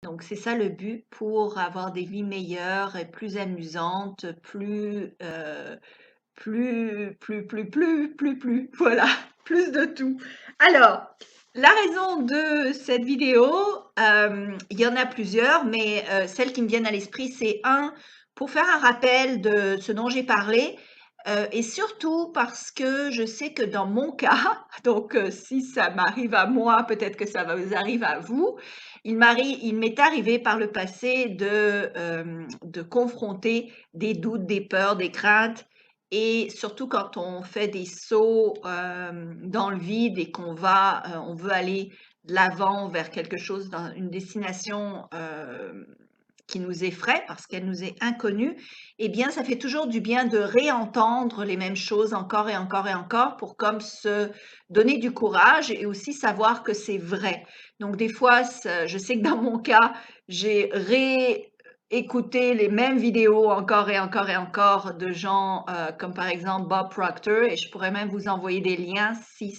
Donc c'est ça le but pour avoir des vies meilleures et plus amusantes, plus, voilà, plus de tout. Alors, la raison de cette vidéo, il y en a plusieurs, mais celles qui me viennent à l'esprit, c'est pour faire un rappel de ce dont j'ai parlé, et surtout parce que je sais que dans mon cas, donc si ça m'arrive à moi, peut-être que ça va vous arriver à vous, il m'est arrivé par le passé de confronter des doutes, des peurs, des craintes et surtout quand on fait des sauts, dans le vide et on veut aller de l'avant vers quelque chose dans une destination, qui nous effraie parce qu'elle nous est inconnue, eh bien, ça fait toujours du bien de réentendre les mêmes choses encore et encore et encore pour comme se donner du courage et aussi savoir que c'est vrai. Donc des fois, je sais que dans mon cas, j'ai réécouté les mêmes vidéos encore et encore et encore de gens comme par exemple Bob Proctor et je pourrais même vous envoyer des liens si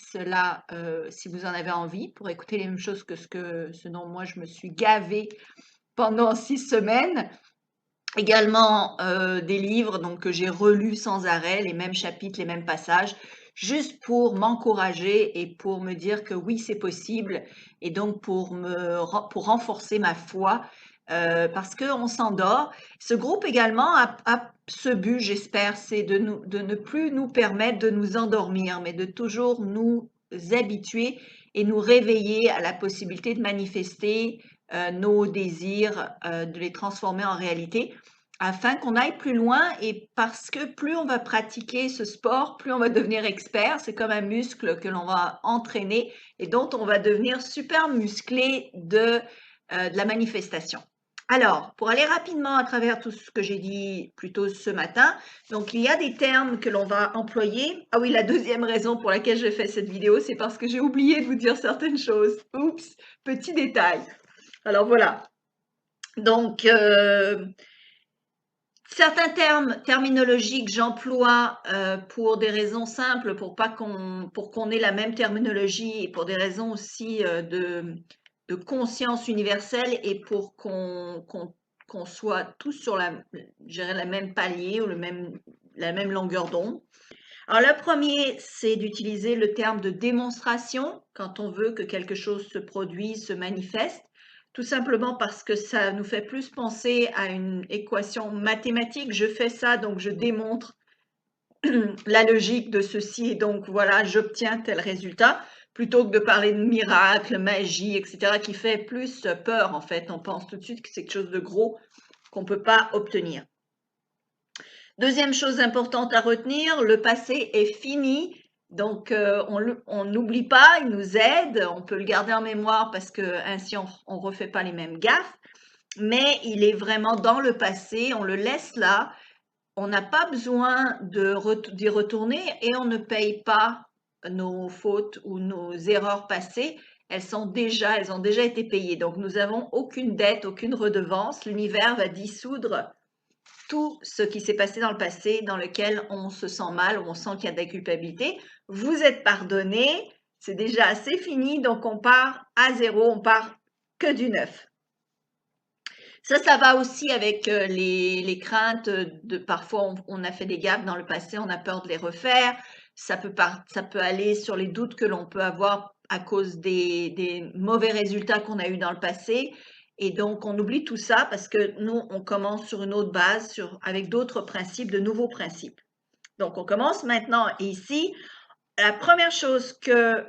vous en avez envie pour écouter les mêmes choses que ce dont moi je me suis gavée pendant 6 semaines. Également des livres donc, que j'ai relus sans arrêt, les mêmes chapitres, les mêmes passages, juste pour m'encourager et pour me dire que oui, c'est possible et donc pour renforcer ma foi parce qu'on s'endort. Ce groupe également a ce but, j'espère, c'est de ne plus nous permettre de nous endormir, mais de toujours nous habituer et nous réveiller à la possibilité de manifester nos désirs, de les transformer en réalité afin qu'on aille plus loin et parce que plus on va pratiquer ce sport, plus on va devenir expert. C'est comme un muscle que l'on va entraîner et dont on va devenir super musclé de la manifestation. Alors, pour aller rapidement à travers tout ce que j'ai dit plus tôt ce matin, donc il y a des termes que l'on va employer. Ah oui, la deuxième raison pour laquelle j'ai fait cette vidéo, c'est parce que j'ai oublié de vous dire certaines choses. Oups, petit détail. Alors voilà. Donc, certains termes terminologiques, j'emploie pour des raisons simples, pour qu'on ait la même terminologie et pour des raisons aussi de conscience universelle et pour qu'on soit tous sur je dirais, la même palier ou la même longueur d'onde. Alors, le premier, c'est d'utiliser le terme de démonstration quand on veut que quelque chose se produise, se manifeste, tout simplement parce que ça nous fait plus penser à une équation mathématique. Je fais ça, donc je démontre la logique de ceci et donc voilà, j'obtiens tel résultat, plutôt que de parler de miracle, magie, etc., qui fait plus peur en fait. On pense tout de suite que c'est quelque chose de gros qu'on ne peut pas obtenir. Deuxième chose importante à retenir, le passé est fini. Donc, on n'oublie pas, il nous aide, on peut le garder en mémoire parce que ainsi on ne refait pas les mêmes gaffes, mais il est vraiment dans le passé, on le laisse là, on n'a pas besoin d'y retourner et on ne paye pas nos fautes ou nos erreurs passées, elles ont déjà été payées. Donc, nous n'avons aucune dette, aucune redevance, l'univers va dissoudre tout ce qui s'est passé dans le passé dans lequel on se sent mal, ou on sent qu'il y a de la culpabilité. Vous êtes pardonné, c'est déjà assez fini, donc on part à zéro, on part que du neuf. Ça va aussi avec les craintes de parfois on a fait des gaffes dans le passé, on a peur de les refaire. Ça peut aller sur les doutes que l'on peut avoir à cause des mauvais résultats qu'on a eu dans le passé. Et donc, on oublie tout ça parce que nous, on commence sur une autre base, avec d'autres principes, de nouveaux principes. Donc, on commence maintenant ici. La première chose que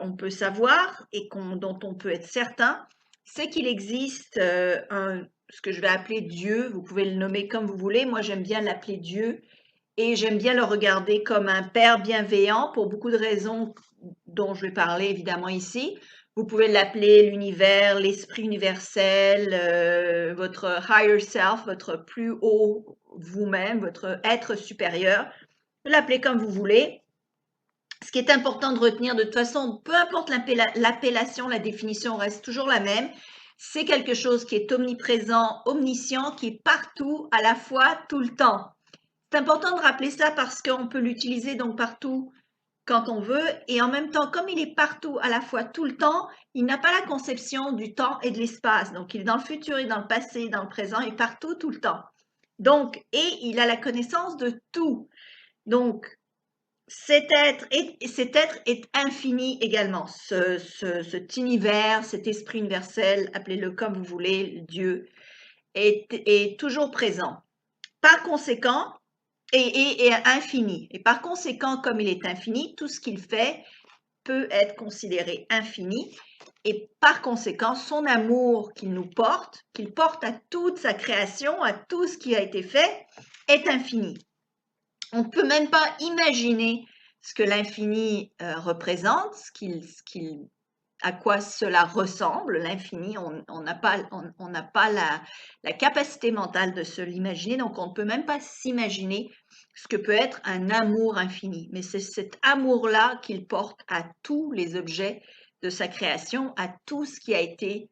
on peut savoir et dont on peut être certain, c'est qu'il existe ce que je vais appeler Dieu. Vous pouvez le nommer comme vous voulez. Moi, j'aime bien l'appeler Dieu et j'aime bien le regarder comme un père bienveillant pour beaucoup de raisons dont je vais parler évidemment ici. Vous pouvez l'appeler l'univers, l'esprit universel, votre higher self, votre plus haut vous-même, votre être supérieur. Vous l'appeler comme vous voulez. Ce qui est important de retenir, de toute façon, peu importe l'appellation, la définition reste toujours la même. C'est quelque chose qui est omniprésent, omniscient, qui est partout, à la fois, tout le temps. C'est important de rappeler ça parce qu'on peut l'utiliser donc partout quand on veut, et en même temps, comme il est partout à la fois tout le temps, il n'a pas la conception du temps et de l'espace. Donc, il est dans le futur, il est dans le passé, dans le présent, il est partout tout le temps. Donc, et il a la connaissance de tout. Donc, cet être est infini également. Cet univers, cet esprit universel, appelez-le comme vous voulez, Dieu, est toujours présent. Par conséquent, et infini. Et par conséquent, comme il est infini, tout ce qu'il fait peut être considéré infini. Et par conséquent, son amour qu'il porte à toute sa création, à tout ce qui a été fait, est infini. On ne peut même pas imaginer ce que l'infini représente, à quoi cela ressemble, l'infini. On n'a pas la capacité mentale de se l'imaginer, donc on ne peut même pas s'imaginer ce que peut être un amour infini. Mais c'est cet amour-là qu'il porte à tous les objets de sa création, à tout ce qui a été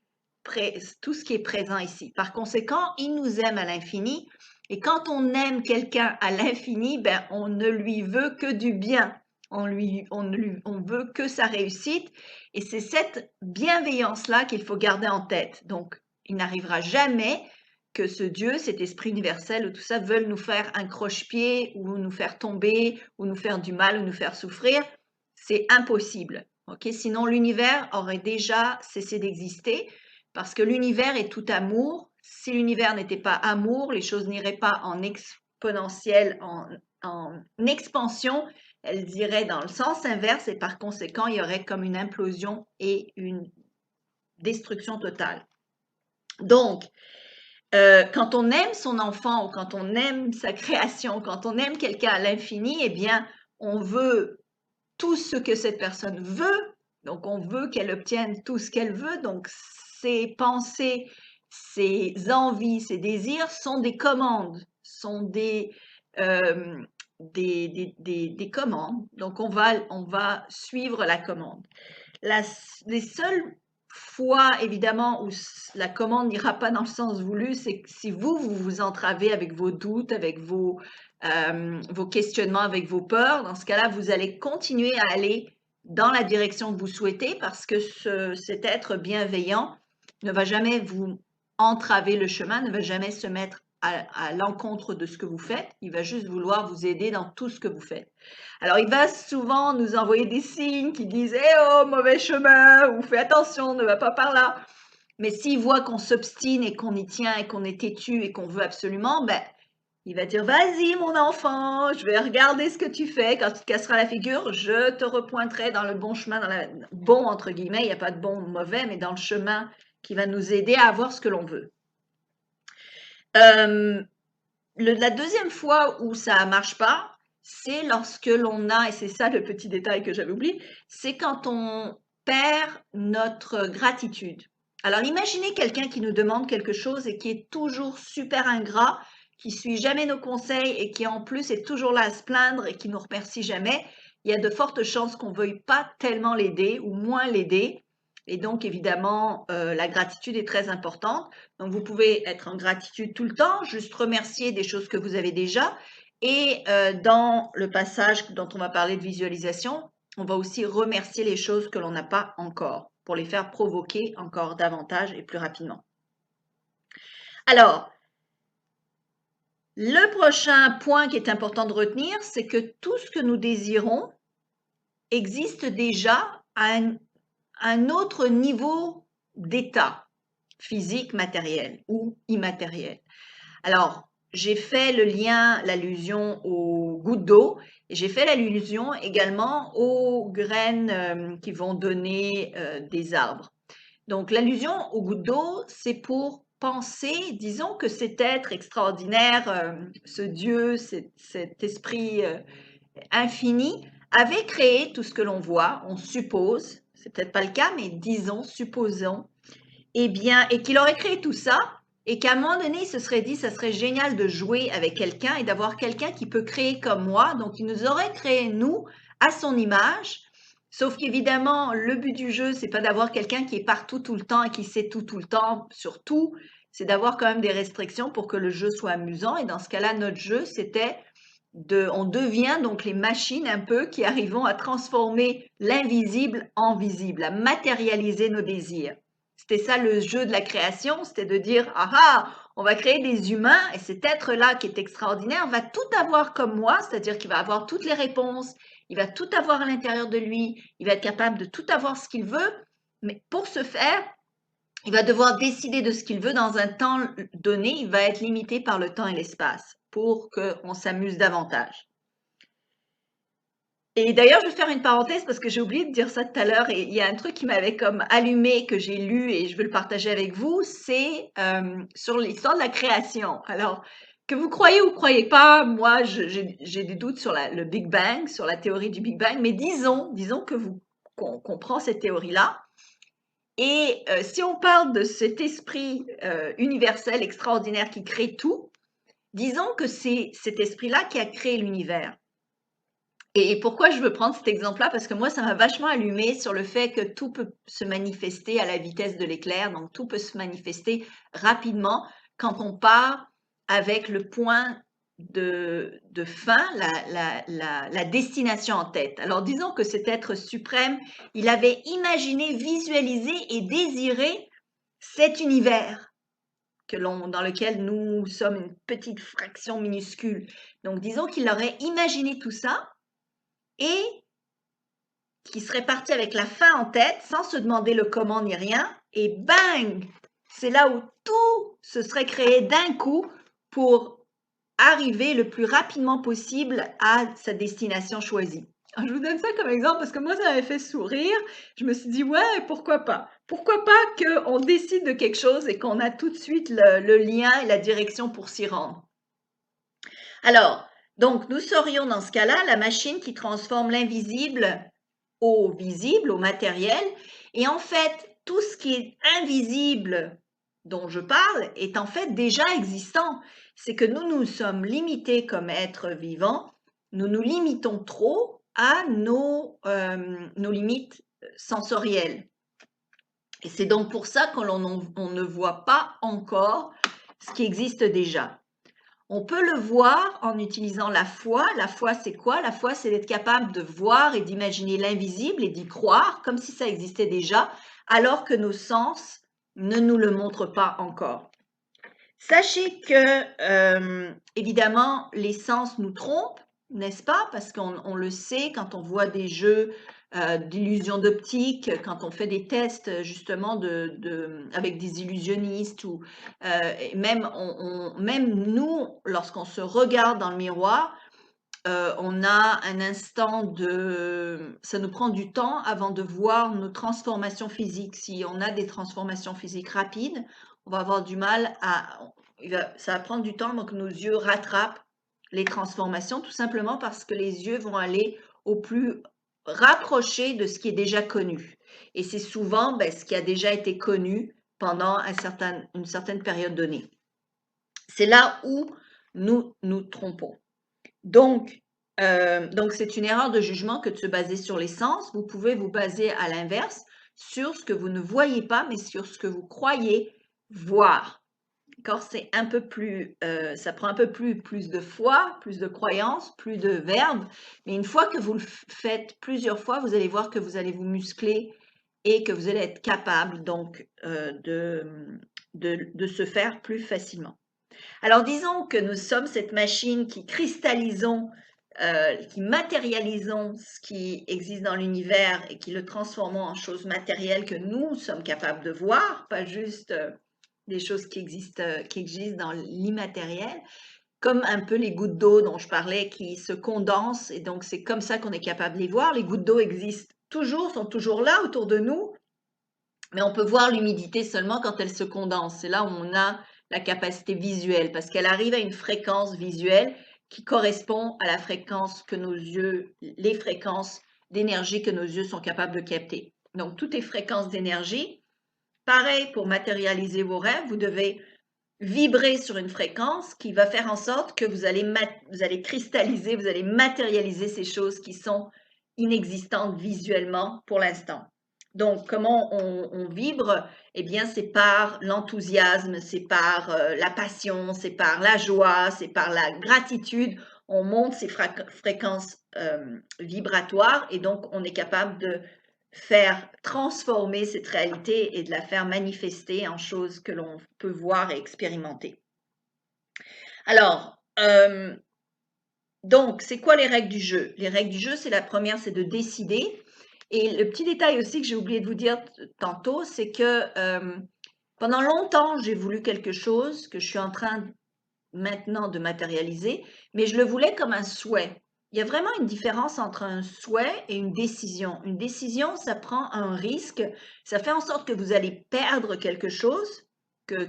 tout ce qui est présent ici. Par conséquent, il nous aime à l'infini. Et quand on aime quelqu'un à l'infini, ben, on ne lui veut que du bien. On veut que sa réussite. Et c'est cette bienveillance-là qu'il faut garder en tête. Donc, il n'arrivera jamais que ce Dieu, cet esprit universel, ou tout ça, veulent nous faire un croche-pied, ou nous faire tomber, ou nous faire du mal, ou nous faire souffrir. C'est impossible. Okay? Sinon, l'univers aurait déjà cessé d'exister, parce que l'univers est tout amour. Si l'univers n'était pas amour, les choses n'iraient pas en exponentielle, en expansion, elles iraient dans le sens inverse et par conséquent, il y aurait comme une implosion et une destruction totale. Donc, quand on aime son enfant ou quand on aime sa création, quand on aime quelqu'un à l'infini, eh bien, on veut tout ce que cette personne veut. Donc, on veut qu'elle obtienne tout ce qu'elle veut. Donc, ses pensées, ses envies, ses désirs sont des commandes, sont des commandes. Donc, on va suivre la commande. Les seules fois, évidemment, où la commande n'ira pas dans le sens voulu, c'est que si vous vous entravez avec vos doutes, avec vos questionnements, avec vos peurs. Dans ce cas-là, vous allez continuer à aller dans la direction que vous souhaitez parce que cet être bienveillant ne va jamais vous entraver le chemin, ne va jamais se mettre à l'encontre de ce que vous faites. Il va juste vouloir vous aider dans tout ce que vous faites. Alors, il va souvent nous envoyer des signes qui disent « Eh oh, mauvais chemin » ou « Fais attention, ne va pas par là ». Mais s'il voit qu'on s'obstine et qu'on y tient et qu'on est têtu et qu'on veut absolument, ben, il va dire « Vas-y, mon enfant, je vais regarder ce que tu fais. Quand tu te casseras la figure, je te repointerai dans le bon chemin, bon entre guillemets, il n'y a pas de bon ou mauvais, mais dans le chemin qui va nous aider à avoir ce que l'on veut. » La deuxième fois où ça ne marche pas, c'est lorsque l'on a, et c'est ça le petit détail que j'avais oublié, c'est quand on perd notre gratitude. Alors imaginez quelqu'un qui nous demande quelque chose et qui est toujours super ingrat, qui suit jamais nos conseils et qui en plus est toujours là à se plaindre et qui nous remercie jamais. Il y a de fortes chances qu'on ne veuille pas tellement l'aider ou moins l'aider. Et donc, évidemment, la gratitude est très importante. Donc, vous pouvez être en gratitude tout le temps, juste remercier des choses que vous avez déjà. Et dans le passage dont on va parler de visualisation, on va aussi remercier les choses que l'on n'a pas encore pour les faire provoquer encore davantage et plus rapidement. Alors, le prochain point qui est important de retenir, c'est que tout ce que nous désirons existe déjà à un autre niveau d'état physique, matériel ou immatériel. Alors, j'ai fait le lien, l'allusion aux gouttes d'eau et j'ai fait l'allusion également aux graines qui vont donner des arbres. Donc, l'allusion aux gouttes d'eau, c'est pour penser, disons que cet être extraordinaire, ce Dieu, cet esprit infini, avait créé tout ce que l'on voit, on suppose, c'est peut-être pas le cas, mais disons, supposons, eh bien, et qu'il aurait créé tout ça, et qu'à un moment donné, il se serait dit, ça serait génial de jouer avec quelqu'un et d'avoir quelqu'un qui peut créer comme moi. Donc, il nous aurait créé, nous, à son image. Sauf qu'évidemment, le but du jeu, c'est pas d'avoir quelqu'un qui est partout tout le temps et qui sait tout le temps sur tout. C'est d'avoir quand même des restrictions pour que le jeu soit amusant. Et dans ce cas-là, notre jeu, c'était on devient donc les machines un peu qui arrivons à transformer l'invisible en visible, à matérialiser nos désirs. C'était ça le jeu de la création, c'était de dire, ah ah, on va créer des humains et cet être-là qui est extraordinaire va tout avoir comme moi, c'est-à-dire qu'il va avoir toutes les réponses, il va tout avoir à l'intérieur de lui, il va être capable de tout avoir ce qu'il veut, mais pour ce faire, il va devoir décider de ce qu'il veut dans un temps donné, il va être limité par le temps et l'espace pour qu'on s'amuse davantage. Et d'ailleurs, je vais faire une parenthèse parce que j'ai oublié de dire ça tout à l'heure et il y a un truc qui m'avait comme allumé que j'ai lu et je veux le partager avec vous, c'est sur l'histoire de la création. Alors, que vous croyez ou croyez pas, moi j'ai des doutes sur le Big Bang, sur la théorie du Big Bang, mais disons que qu'on prend cette théorie-là et si on parle de cet esprit universel extraordinaire qui crée tout, disons que c'est cet esprit-là qui a créé l'univers. Et pourquoi je veux prendre cet exemple-là? Parce que moi, ça m'a vachement allumé sur le fait que tout peut se manifester à la vitesse de l'éclair, donc tout peut se manifester rapidement quand on part avec le point de fin, la destination en tête. Alors disons que cet être suprême, il avait imaginé, visualisé et désiré cet univers dans lequel nous sommes une petite fraction minuscule. Donc disons qu'il aurait imaginé tout ça et qui serait parti avec la fin en tête sans se demander le comment ni rien et bang, c'est là où tout se serait créé d'un coup pour arriver le plus rapidement possible à sa destination choisie. Alors, je vous donne ça comme exemple parce que moi, ça m'avait fait sourire. Je me suis dit, ouais, pourquoi pas? Pourquoi pas qu'on décide de quelque chose et qu'on a tout de suite le lien et la direction pour s'y rendre? Alors, donc, nous serions dans ce cas-là la machine qui transforme l'invisible au visible, au matériel. Et en fait, tout ce qui est invisible dont je parle est en fait déjà existant. C'est que nous sommes limités comme êtres vivants, nous nous limitons trop à nos limites sensorielles. Et c'est donc pour ça qu'on ne voit pas encore ce qui existe déjà. On peut le voir en utilisant la foi. La foi, c'est quoi? La foi, c'est d'être capable de voir et d'imaginer l'invisible et d'y croire comme si ça existait déjà, alors que nos sens ne nous le montrent pas encore. Sachez que, évidemment, les sens nous trompent, n'est-ce pas? Parce qu'on le sait quand on voit des jeux d'illusions d'optique, quand on fait des tests justement avec des illusionnistes ou même, même nous, lorsqu'on se regarde dans le miroir, on a un instant ça nous prend du temps avant de voir nos transformations physiques. Si on a des transformations physiques rapides, on va avoir du mal ça va prendre du temps avant que nos yeux rattrapent les transformations, tout simplement parce que les yeux vont aller au plus rapproché de ce qui est déjà connu. Et c'est souvent ce qui a déjà été connu pendant une certaine période donnée. C'est là où nous nous trompons. Donc c'est une erreur de jugement que de se baser sur les sens. Vous pouvez vous baser à l'inverse sur ce que vous ne voyez pas, mais sur ce que vous croyez voir. D'accord? C'est un peu plus, ça prend un peu plus de foi, plus de croyance, plus de verbe. Mais une fois que vous le faites plusieurs fois, vous allez voir que vous allez vous muscler et que vous allez être capable donc de se faire plus facilement. Alors disons que nous sommes cette machine qui cristallisons, qui matérialisons ce qui existe dans l'univers et qui le transformons en choses matérielles que nous sommes capables de voir, pas juste des choses qui existent dans l'immatériel, comme un peu les gouttes d'eau dont je parlais qui se condensent et donc c'est comme ça qu'on est capable de les voir. Les gouttes d'eau existent toujours, sont toujours là autour de nous, mais on peut voir l'humidité seulement quand elle se condense. C'est là où on a la capacité visuelle parce qu'elle arrive à une fréquence visuelle qui correspond à la fréquence que nos yeux, les fréquences d'énergie que nos yeux sont capables de capter. Donc, toutes les fréquences d'énergie, pareil pour matérialiser vos rêves, vous devez vibrer sur une fréquence qui va faire en sorte que vous allez cristalliser, vous allez matérialiser ces choses qui sont inexistantes visuellement pour l'instant. Donc, comment on vibre? Eh bien, c'est par l'enthousiasme, c'est par la passion, c'est par la joie, c'est par la gratitude. on monte ces fréquences vibratoires et donc on est capable de faire transformer cette réalité et de la faire manifester en choses que l'on peut voir et expérimenter. Alors, donc, c'est quoi les règles du jeu? Les règles du jeu, c'est la première, c'est de décider. Et le petit détail aussi que j'ai oublié de vous dire tantôt, c'est que pendant longtemps, j'ai voulu quelque chose que je suis en train maintenant de matérialiser, mais je le voulais comme un souhait. Il y a vraiment une différence entre un souhait et une décision. Une décision, ça prend un risque, ça fait en sorte que vous allez perdre quelque chose que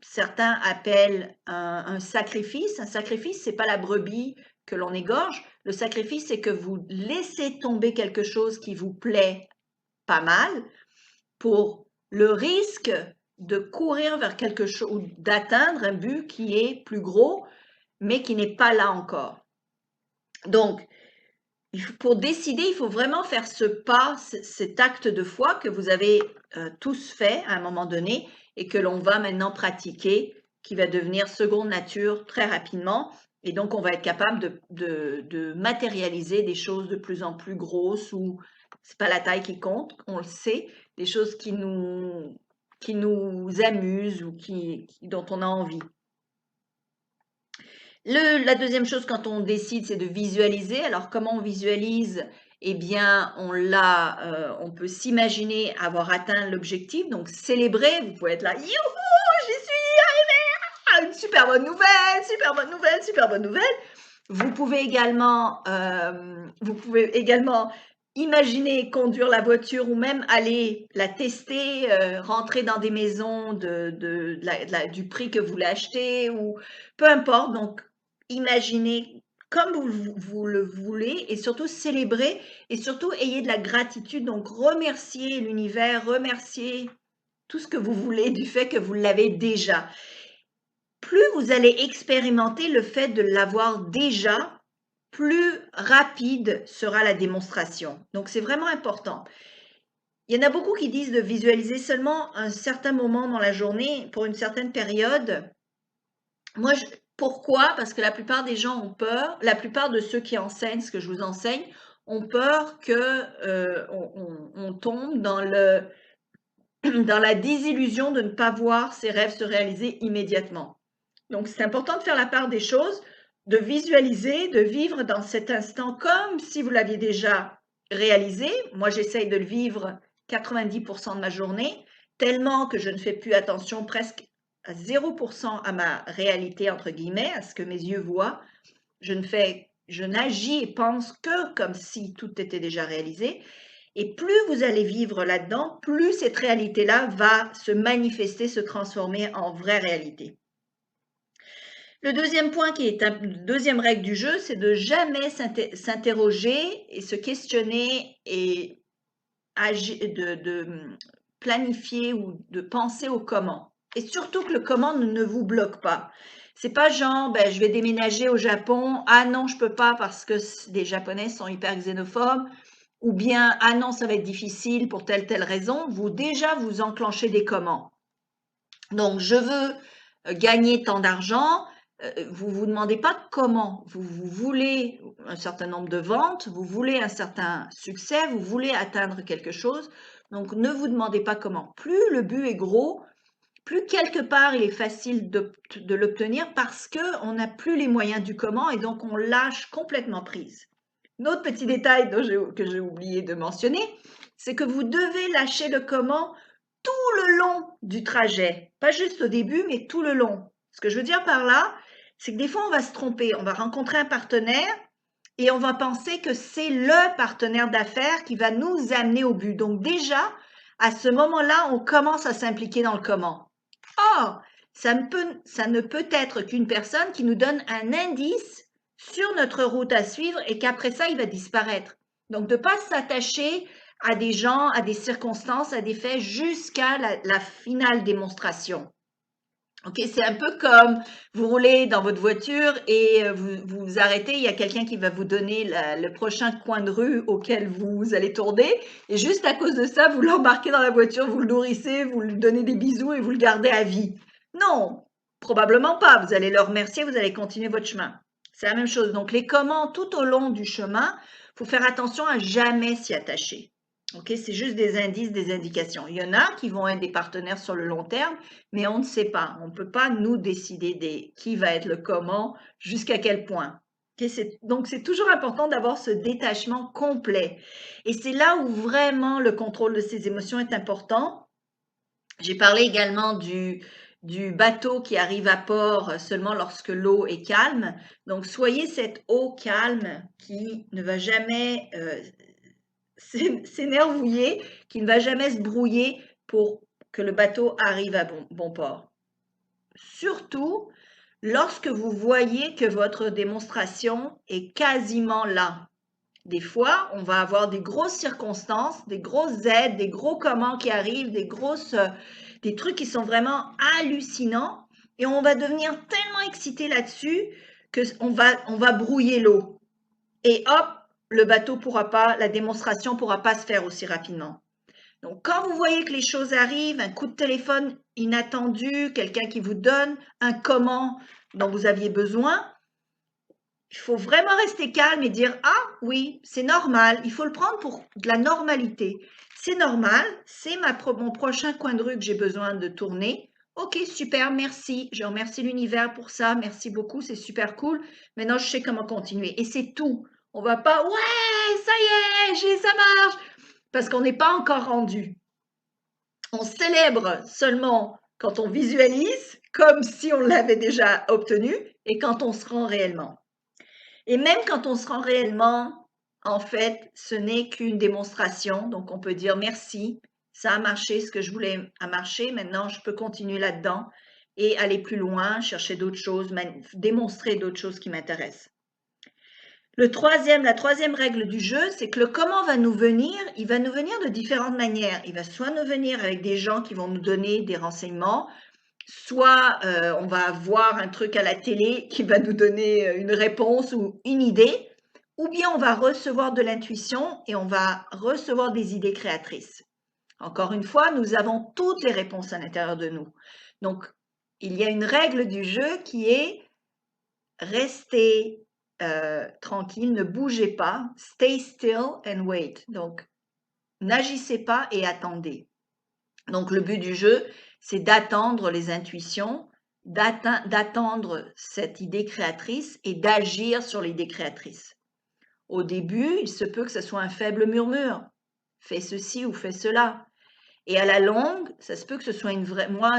certains appellent un sacrifice. Un sacrifice, c'est pas la brebis que l'on égorge. Le sacrifice, c'est que vous laissez tomber quelque chose qui vous plaît pas mal pour le risque de courir vers quelque chose ou d'atteindre un but qui est plus gros, mais qui n'est pas là encore. Donc, pour décider, il faut vraiment faire ce pas, cet acte de foi que vous avez tous fait à un moment donné et que l'on va maintenant pratiquer, qui va devenir seconde nature très rapidement. Et donc, on va être capable de matérialiser des choses de plus en plus grosses ou c'est pas la taille qui compte, on le sait, des choses qui nous amusent ou dont on a envie. La deuxième chose quand on décide, c'est de visualiser. Alors, comment on visualise? Eh bien, on peut s'imaginer avoir atteint l'objectif, donc célébrer. Vous pouvez être là, youhou, j'y suis arrivée, une super bonne nouvelle, super bonne nouvelle, super bonne nouvelle. Vous pouvez également imaginer conduire la voiture ou même aller la tester, rentrer dans des maisons du prix que vous l'achetez ou peu importe. Donc, imaginez comme vous le voulez et surtout célébrer et surtout ayez de la gratitude. Donc, remerciez l'univers, remerciez tout ce que vous voulez du fait que vous l'avez déjà. Plus vous allez expérimenter le fait de l'avoir déjà, plus rapide sera la démonstration. Donc, c'est vraiment important. Il y en a beaucoup qui disent de visualiser seulement un certain moment dans la journée pour une certaine période. Moi, pourquoi? Parce que la plupart des gens ont peur, la plupart de ceux qui enseignent ce que je vous enseigne ont peur que on tombe dans la désillusion de ne pas voir ses rêves se réaliser immédiatement. Donc, c'est important de faire la part des choses, de visualiser, de vivre dans cet instant comme si vous l'aviez déjà réalisé. Moi, j'essaye de le vivre 90% de ma journée, tellement que je ne fais plus attention presque à 0% à ma réalité, entre guillemets, à ce que mes yeux voient. Je n'agis et pense que comme si tout était déjà réalisé. Et plus vous allez vivre là-dedans, plus cette réalité-là va se manifester, se transformer en vraie réalité. Le deuxième point qui est une deuxième règle du jeu, c'est de jamais s'interroger et se questionner et de planifier ou de penser au comment. Et surtout que le comment ne vous bloque pas. C'est pas genre, ben, je vais déménager au Japon. Ah non, je peux pas parce que les Japonais sont hyper xénophobes. Ou bien, ah non, ça va être difficile pour telle raison. Vous enclenchez des comment. Donc, je veux gagner tant d'argent. Vous vous demandez pas comment. Vous voulez un certain nombre de ventes, vous voulez un certain succès, vous voulez atteindre quelque chose. Donc, ne vous demandez pas comment. Plus le but est gros, plus quelque part il est facile de l'obtenir parce qu'on n'a plus les moyens du comment et donc on lâche complètement prise. Un autre petit détail que j'ai oublié de mentionner, c'est que vous devez lâcher le comment tout le long du trajet. Pas juste au début, mais tout le long. Ce que je veux dire par là, c'est que des fois, on va se tromper. On va rencontrer un partenaire et on va penser que c'est le partenaire d'affaires qui va nous amener au but. Donc déjà, à ce moment-là, on commence à s'impliquer dans le comment. Or, ça ne peut être qu'une personne qui nous donne un indice sur notre route à suivre et qu'après ça, il va disparaître. Donc, de ne pas s'attacher à des gens, à des circonstances, à des faits jusqu'à la finale démonstration. Ok, c'est un peu comme vous roulez dans votre voiture et vous vous arrêtez, il y a quelqu'un qui va vous donner le prochain coin de rue auquel vous allez tourner et juste à cause de ça, vous l'embarquez dans la voiture, vous le nourrissez, vous lui donnez des bisous et vous le gardez à vie. Non, probablement pas. Vous allez le remercier, vous allez continuer votre chemin. C'est la même chose. Donc, les comment tout au long du chemin, il faut faire attention à jamais s'y attacher. Ok, c'est juste des indices, des indications. Il y en a qui vont être des partenaires sur le long terme, mais on ne sait pas. On ne peut pas nous décider qui va être le comment, jusqu'à quel point. Okay, donc, c'est toujours important d'avoir ce détachement complet. Et c'est là où vraiment le contrôle de ses émotions est important. J'ai parlé également du bateau qui arrive à port seulement lorsque l'eau est calme. Donc, soyez cette eau calme qui ne va jamais s'énervouiller, qui ne va jamais se brouiller pour que le bateau arrive à bon port. Surtout lorsque vous voyez que votre démonstration est quasiment là. Des fois, on va avoir des grosses circonstances, des grosses aides, des gros comment qui arrivent, des trucs qui sont vraiment hallucinants et on va devenir tellement excité là-dessus qu'on va brouiller l'eau. Et hop, le bateau pourra pas, la démonstration pourra pas se faire aussi rapidement. Donc, quand vous voyez que les choses arrivent, un coup de téléphone inattendu, quelqu'un qui vous donne un comment dont vous aviez besoin, il faut vraiment rester calme et dire « Ah oui, c'est normal, il faut le prendre pour de la normalité. C'est normal, c'est mon prochain coin de rue que j'ai besoin de tourner. Ok, super, merci. Je remercie l'univers pour ça. Merci beaucoup, c'est super cool. Maintenant, je sais comment continuer. » Et c'est tout. On ne va pas « Ouais, ça y est, ça marche !» parce qu'on n'est pas encore rendu. On célèbre seulement quand on visualise, comme si on l'avait déjà obtenu, et quand on se rend réellement. Et même quand on se rend réellement, en fait, ce n'est qu'une démonstration. Donc, on peut dire merci, ça a marché, ce que je voulais a marché. Maintenant, je peux continuer là-dedans et aller plus loin, chercher d'autres choses, démontrer d'autres choses qui m'intéressent. La troisième règle du jeu, c'est que le comment va nous venir, il va nous venir de différentes manières. Il va soit nous venir avec des gens qui vont nous donner des renseignements, soit on va voir un truc à la télé qui va nous donner une réponse ou une idée, ou bien on va recevoir de l'intuition et on va recevoir des idées créatrices. Encore une fois, nous avons toutes les réponses à l'intérieur de nous. Donc, il y a une règle du jeu qui est rester tranquille, ne bougez pas, stay still and wait. Donc, n'agissez pas et attendez. Donc, le but du jeu, c'est d'attendre les intuitions, d'attendre cette idée créatrice et d'agir sur l'idée créatrice. Au début, il se peut que ce soit un faible murmure. Fais ceci ou fais cela. Et à la longue, ça se peut que ce soit une vraie... Moi,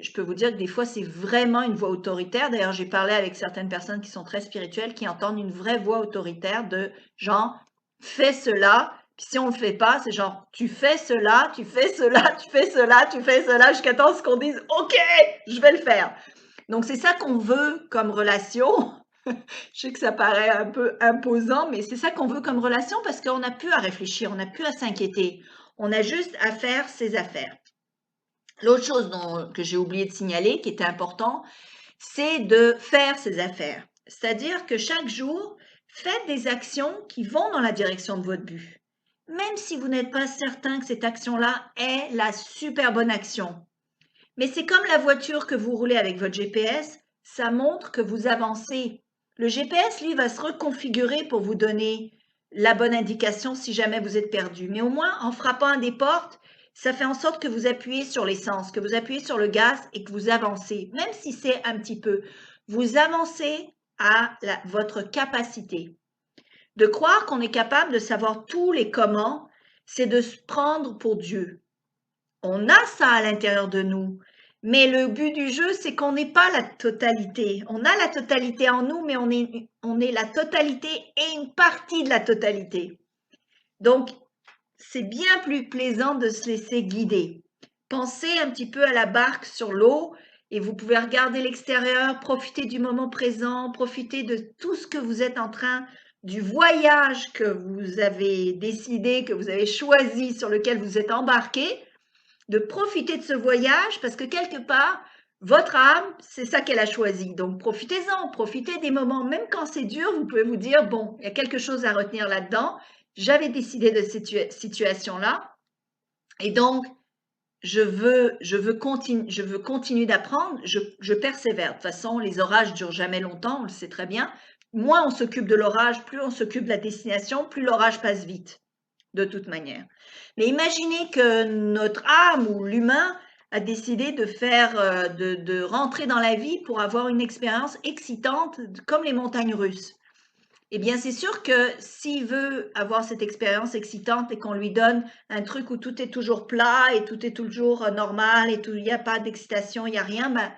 je peux vous dire que des fois, c'est vraiment une voix autoritaire. D'ailleurs, j'ai parlé avec certaines personnes qui sont très spirituelles, qui entendent une vraie voix autoritaire de genre, fais cela. Puis si on ne le fait pas, c'est genre, tu fais cela, tu fais cela, tu fais cela, tu fais cela, jusqu'à temps qu'on dise, OK, je vais le faire. Donc, c'est ça qu'on veut comme relation. Je sais que ça paraît un peu imposant, mais c'est ça qu'on veut comme relation parce qu'on n'a plus à réfléchir, on n'a plus à s'inquiéter. On a juste à faire ses affaires. L'autre chose que j'ai oublié de signaler, qui était important, c'est de faire ses affaires. C'est-à-dire que chaque jour, faites des actions qui vont dans la direction de votre but. Même si vous n'êtes pas certain que cette action-là est la super bonne action. Mais c'est comme la voiture que vous roulez avec votre GPS, ça montre que vous avancez. Le GPS, lui, va se reconfigurer pour vous donner la bonne indication si jamais vous êtes perdu. Mais au moins, en frappant à des portes, ça fait en sorte que vous appuyez sur l'essence, que vous appuyez sur le gaz et que vous avancez, même si c'est un petit peu. Vous avancez à votre capacité. De croire qu'on est capable de savoir tous les comment, c'est de se prendre pour Dieu. On a ça à l'intérieur de nous. Mais le but du jeu, c'est qu'on n'est pas la totalité. On a la totalité en nous, mais on est la totalité et une partie de la totalité. Donc, c'est bien plus plaisant de se laisser guider. Pensez un petit peu à la barque sur l'eau et vous pouvez regarder l'extérieur, profiter du moment présent, profiter de tout ce que vous êtes en train, du voyage que vous avez décidé, que vous avez choisi, sur lequel vous êtes embarqué, de profiter de ce voyage parce que quelque part, votre âme, c'est ça qu'elle a choisi. Donc, profitez-en, profitez des moments. Même quand c'est dur, vous pouvez vous dire, bon, il y a quelque chose à retenir là-dedans. J'avais décidé de cette situation-là. Et donc, je veux continuer d'apprendre. Je persévère. De toute façon, les orages durent jamais longtemps, on le sait très bien. moins on s'occupe de l'orage, plus on s'occupe de la destination, plus l'orage passe vite, de toute manière. Mais imaginez que notre âme ou l'humain a décidé de faire, de rentrer dans la vie pour avoir une expérience excitante, comme les montagnes russes. Eh bien, c'est sûr que s'il veut avoir cette expérience excitante et qu'on lui donne un truc où tout est toujours plat et tout est toujours normal et tout, il n'y a pas d'excitation, il n'y a rien, ben,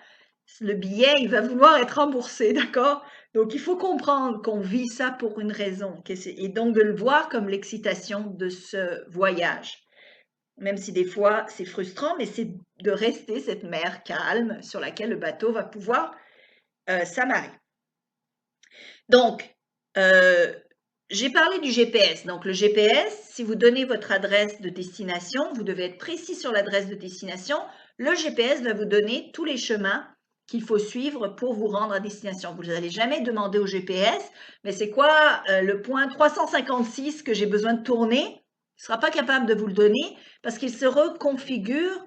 le billet, il va vouloir être remboursé, d'accord? Donc, il faut comprendre qu'on vit ça pour une raison, et donc de le voir comme l'excitation de ce voyage. Même si des fois c'est frustrant, mais c'est de rester cette mer calme sur laquelle le bateau va pouvoir s'amarrer. Donc, j'ai parlé du GPS. Donc, le GPS, si vous donnez votre adresse de destination, vous devez être précis sur l'adresse de destination. Le GPS va vous donner tous les chemins qu'il faut suivre pour vous rendre à destination. Vous n'allez jamais demander au GPS, mais c'est quoi le point 356 que j'ai besoin de tourner? Il ne sera pas capable de vous le donner parce qu'il se reconfigure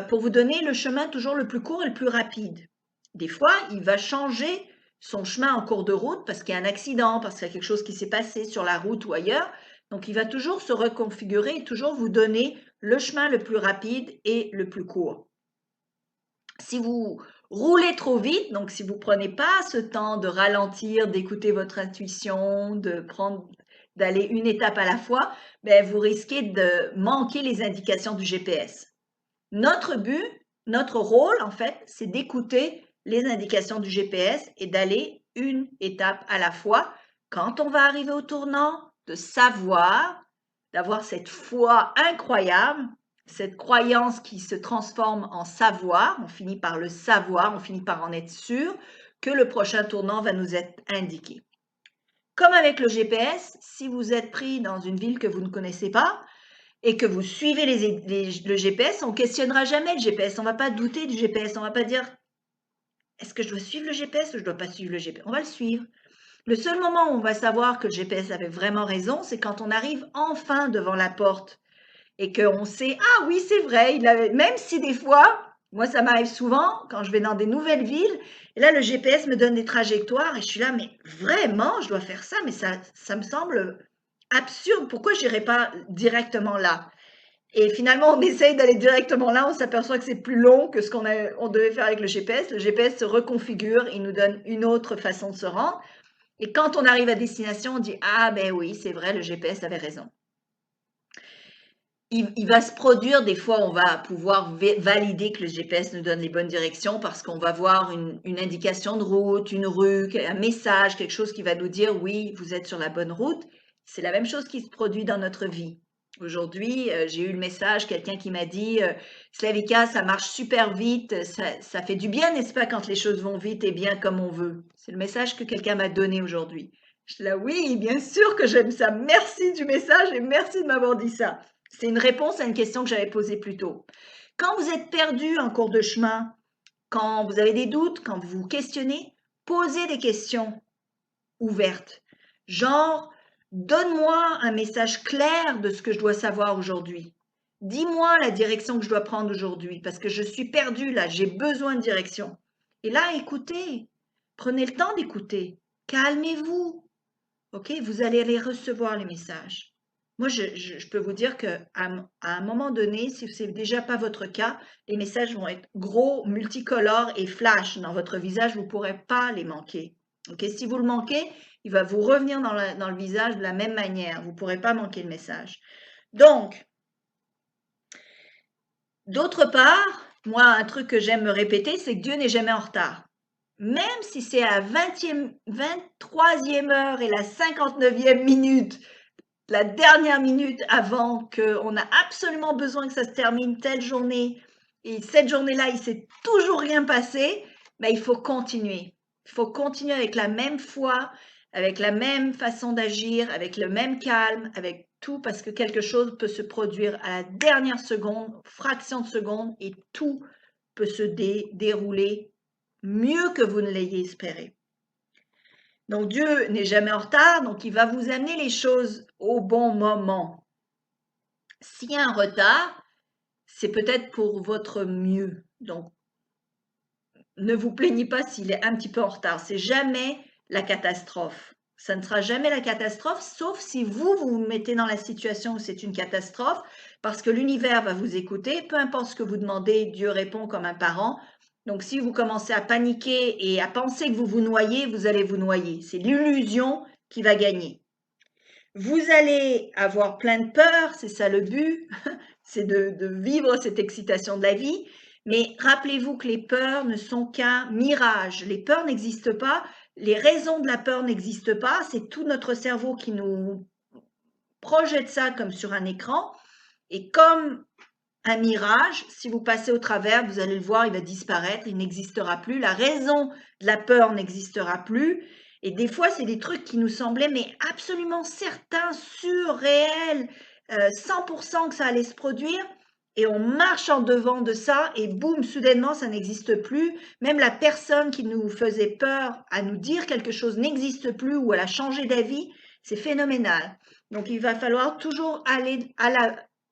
pour vous donner le chemin toujours le plus court et le plus rapide. Des fois, il va changer son chemin en cours de route parce qu'il y a un accident, parce qu'il y a quelque chose qui s'est passé sur la route ou ailleurs. Donc, il va toujours se reconfigurer et toujours vous donner le chemin le plus rapide et le plus court. Si vous roulez trop vite, donc si vous ne prenez pas ce temps de ralentir, d'écouter votre intuition, d'aller une étape à la fois, ben vous risquez de manquer les indications du GPS. Notre but, notre rôle, en fait, c'est d'écouter les indications du GPS et d'aller une étape à la fois. Quand on va arriver au tournant, de savoir, d'avoir cette foi incroyable, cette croyance qui se transforme en savoir, on finit par le savoir, on finit par en être sûr que le prochain tournant va nous être indiqué. Comme avec le GPS, si vous êtes pris dans une ville que vous ne connaissez pas, et que vous suivez le GPS, on ne questionnera jamais le GPS. On ne va pas douter du GPS. On ne va pas dire est-ce que je dois suivre le GPS ou je ne dois pas suivre le GPS? On va le suivre. Le seul moment où on va savoir que le GPS avait vraiment raison, c'est quand on arrive enfin devant la porte et qu'on sait ah oui, c'est vrai, même si des fois, moi ça m'arrive souvent quand je vais dans des nouvelles villes, et là le GPS me donne des trajectoires et je suis là, mais vraiment, je dois faire ça, mais ça me semble absurde. Pourquoi je n'irai pas directement là? Et finalement, on essaye d'aller directement là, on s'aperçoit que c'est plus long que ce on devait faire avec le GPS. Le GPS se reconfigure, il nous donne une autre façon de se rendre. Et quand on arrive à destination, on dit ah ben oui, c'est vrai, le GPS avait raison. Il va se produire, des fois, on va pouvoir valider que le GPS nous donne les bonnes directions parce qu'on va voir une indication de route, une rue, un message, quelque chose qui va nous dire oui, vous êtes sur la bonne route. C'est la même chose qui se produit dans notre vie. Aujourd'hui, j'ai eu le message, quelqu'un qui m'a dit Slavika, ça marche super vite, ça fait du bien, n'est-ce pas, quand les choses vont vite et bien comme on veut. C'est le message que quelqu'un m'a donné aujourd'hui. Je suis là, oui, bien sûr que j'aime ça. Merci du message et merci de m'avoir dit ça. C'est une réponse à une question que j'avais posée plus tôt. Quand vous êtes perdu en cours de chemin, quand vous avez des doutes, quand vous vous questionnez, posez des questions ouvertes. Genre, donne-moi un message clair de ce que je dois savoir aujourd'hui. Dis-moi la direction que je dois prendre aujourd'hui parce que je suis perdue là, j'ai besoin de direction. Et là, écoutez, prenez le temps d'écouter. Calmez-vous. OK, vous allez aller recevoir les messages. Moi, je peux vous dire qu'à un moment donné, si ce n'est déjà pas votre cas, les messages vont être gros, multicolores et flash dans votre visage, vous ne pourrez pas les manquer. OK, si vous le manquez, il va vous revenir dans le visage de la même manière. Vous ne pourrez pas manquer le message. Donc, d'autre part, moi, un truc que j'aime me répéter, c'est que Dieu n'est jamais en retard. Même si c'est à 23e heure et la 59e minute, la dernière minute avant qu'on a absolument besoin que ça se termine telle journée, et cette journée-là, il s'est toujours rien passé, ben, il faut continuer. Il faut continuer avec la même foi, avec la même façon d'agir, avec le même calme, avec tout, parce que quelque chose peut se produire à la dernière seconde, fraction de seconde, et tout peut se dérouler mieux que vous ne l'ayez espéré. Donc Dieu n'est jamais en retard, donc il va vous amener les choses au bon moment. S'il y a un retard, c'est peut-être pour votre mieux. Donc ne vous plaignez pas s'il est un petit peu en retard. C'est jamais la catastrophe. Ça ne sera jamais la catastrophe, sauf si vous mettez dans la situation où c'est une catastrophe, parce que l'univers va vous écouter, peu importe ce que vous demandez, Dieu répond comme un parent. Donc si vous commencez à paniquer et à penser que vous vous noyez, vous allez vous noyer. C'est l'illusion qui va gagner. Vous allez avoir plein de peur, c'est ça le but, c'est de vivre cette excitation de la vie. Mais rappelez-vous que les peurs ne sont qu'un mirage. Les peurs n'existent pas, les raisons de la peur n'existent pas, c'est tout notre cerveau qui nous projette ça comme sur un écran. Et comme un mirage, si vous passez au travers, vous allez le voir, il va disparaître, il n'existera plus. La raison de la peur n'existera plus. Et des fois, c'est des trucs qui nous semblaient mais absolument certains, surréels, 100% que ça allait se produire. Et on marche en devant de ça et boum, soudainement, ça n'existe plus. Même la personne qui nous faisait peur à nous dire quelque chose n'existe plus ou elle a changé d'avis. C'est phénoménal. Donc, il va falloir toujours aller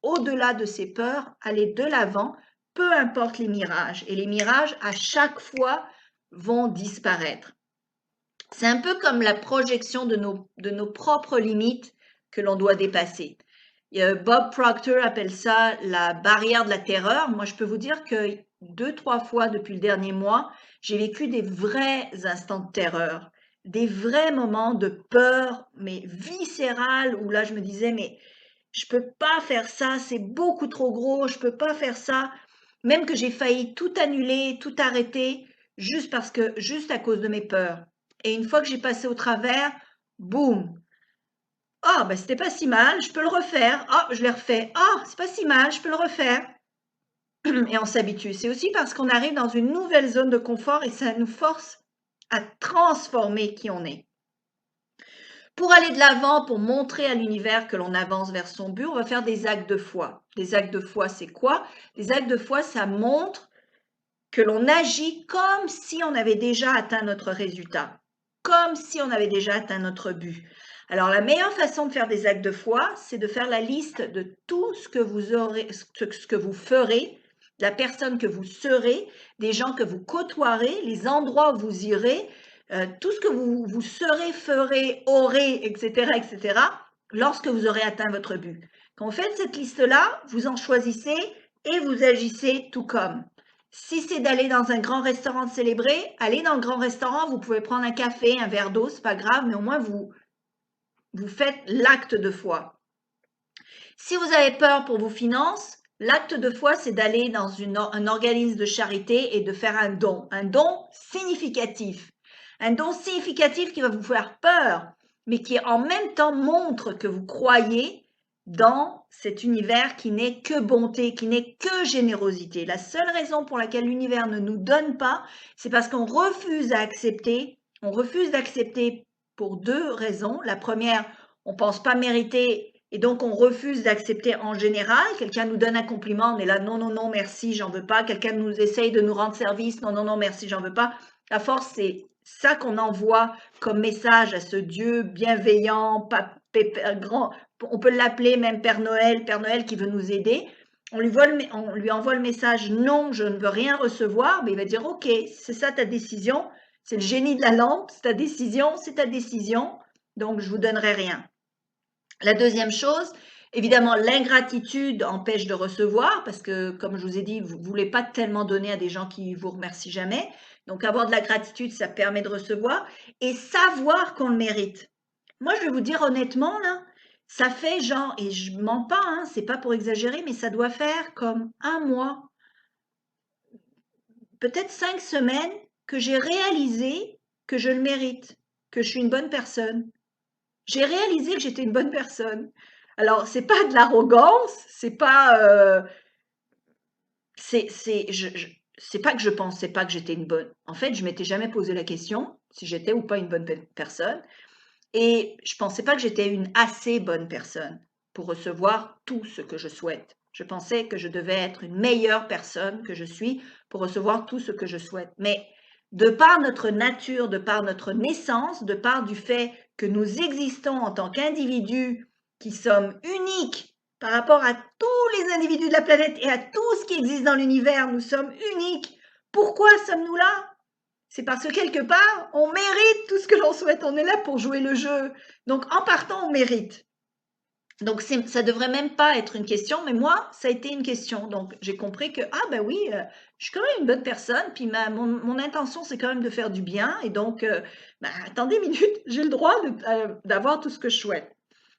au-delà de ces peurs, aller de l'avant, peu importe les mirages. Et les mirages, à chaque fois, vont disparaître. C'est un peu comme la projection de nos propres limites que l'on doit dépasser. Bob Proctor appelle ça la barrière de la terreur. Moi, je peux vous dire que 2-3 fois depuis le dernier mois, j'ai vécu des vrais instants de terreur, des vrais moments de peur, mais viscérale, où là, je me disais, mais je peux pas faire ça, c'est beaucoup trop gros, je peux pas faire ça. Même que j'ai failli tout annuler, tout arrêter, juste à cause de mes peurs. Et une fois que j'ai passé au travers, boum. Ah, ben c'était pas si mal, je peux le refaire. Ah, je l'ai refait. Ah, c'est pas si mal, je peux le refaire. Et on s'habitue. C'est aussi parce qu'on arrive dans une nouvelle zone de confort et ça nous force à transformer qui on est. Pour aller de l'avant, pour montrer à l'univers que l'on avance vers son but, on va faire des actes de foi. Des actes de foi, c'est quoi? Les actes de foi, ça montre que l'on agit comme si on avait déjà atteint notre résultat, comme si on avait déjà atteint notre but. Alors, la meilleure façon de faire des actes de foi, c'est de faire la liste de tout ce que vous aurez, ce que vous ferez, la personne que vous serez, des gens que vous côtoierez, les endroits où vous irez, tout ce que vous serez, ferez, aurez, etc., lorsque vous aurez atteint votre but. Quand vous faites cette liste-là, vous en choisissez et vous agissez tout comme. Si c'est d'aller dans un grand restaurant célébré, allez dans le grand restaurant, vous pouvez prendre un café, un verre d'eau, c'est pas grave, mais au moins vous faites l'acte de foi. Si vous avez peur pour vos finances, l'acte de foi, c'est d'aller dans un organisme de charité et de faire un don significatif. Un don significatif qui va vous faire peur, mais qui en même temps montre que vous croyez dans cet univers qui n'est que bonté, qui n'est que générosité. La seule raison pour laquelle l'univers ne nous donne pas, c'est parce qu'on refuse à accepter. On refuse d'accepter pour deux raisons. La première, on pense pas mériter et donc on refuse d'accepter en général. Quelqu'un nous donne un compliment, on est là, non, non, non, merci, j'en veux pas. Quelqu'un nous essaye de nous rendre service, non, non, non, merci, j'en veux pas. À force, c'est ça qu'on envoie comme message à ce Dieu bienveillant, grand, on peut l'appeler même Père Noël qui veut nous aider. On lui envoie le message non, je ne veux rien recevoir, mais il va dire ok, c'est ça ta décision, c'est le génie de la lampe, c'est ta décision, donc je vous donnerai rien. La deuxième chose, évidemment, l'ingratitude empêche de recevoir parce que, comme je vous ai dit, vous ne voulez pas tellement donner à des gens qui vous remercient jamais. Donc, avoir de la gratitude, ça permet de recevoir et savoir qu'on le mérite. Moi, je vais vous dire honnêtement, là, ça fait genre, et je mens pas, hein, c'est pas pour exagérer, mais ça doit faire comme un mois, peut-être 5 semaines, que j'ai réalisé que je le mérite, que je suis une bonne personne. J'ai réalisé que j'étais une bonne personne. Alors, c'est pas de l'arrogance, c'est pas, c'est pas que je pensais pas que j'étais une bonne. En fait, je m'étais jamais posé la question si j'étais ou pas une bonne personne. Et je pensais pas que j'étais une assez bonne personne pour recevoir tout ce que je souhaite. Je pensais que je devais être une meilleure personne que je suis pour recevoir tout ce que je souhaite. Mais de par notre nature, de par notre naissance, de par du fait que nous existons en tant qu'individus qui sommes uniques par rapport à tous les individus de la planète et à tout ce qui existe dans l'univers, nous sommes uniques. Pourquoi sommes-nous là? c'est parce que quelque part, on mérite tout ce que l'on souhaite. On est là pour jouer le jeu. Donc, en partant, on mérite. Donc, ça devrait même pas être une question, mais moi, ça a été une question. Donc, j'ai compris que, ah ben oui, je suis quand même une bonne personne, puis mon intention, c'est quand même de faire du bien. Et donc, attendez une minute, j'ai le droit d'avoir tout ce que je souhaite.